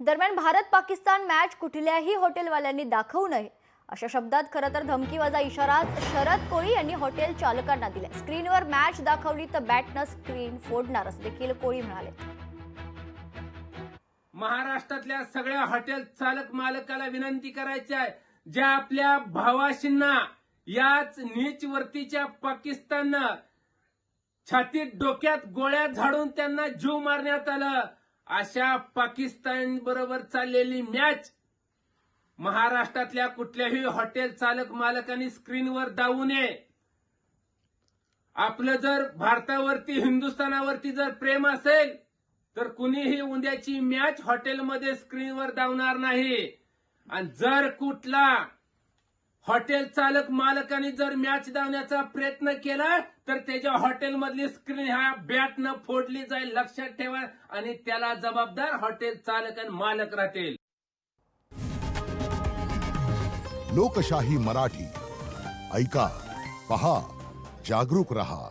दरम्यान भारत पाकिस्तान मॅच कुठल्याही हॉटेलवाल्यांनी दाखवू नये अशा शब्दात खरं तर धमकीवजा इशारा शरद कोळी यांनी हॉटेल चालकांना दिला। स्क्रीनवर मॅच दाखवली तर बॅटनं स्क्रीन फोडणार असं देखील कोळी म्हणाले। महाराष्ट्रातल्या सगळ्या हॉटेल चालक मालकाला विनंती करायची आहे, ज्या आपल्या भावाशींना याच नीच वर्तीच्या पाकिस्ताननं छातीत डोक्यात गोळ्या झाडून त्यांना जीव मारण्यात आलं, अशा पाकिस्तान बरोबर चाललेली मॅच महाराष्ट्रातल्या कुठल्याही हॉटेल चालक मालकांनी स्क्रीनवर दावू नये। आपलं जर भारतावरती हिंदुस्थानावरती जर प्रेम असेल तर कुणीही उद्याची मॅच हॉटेलमध्ये स्क्रीनवर दावणार नाही। आणि जर कुठला हॉटेल चालक मालकांनी जर मॅच धावण्याचा प्रयत्न केला तर त्याच्या हॉटेलमधली स्क्रीन ह्या बॅटनं फोडली जाईल, लक्षात ठेवा। आणि त्याला जबाबदार हॉटेल चालक आणि मालक राहतील। लोकशाही मराठी ऐका, पहा, जागरूक रहा।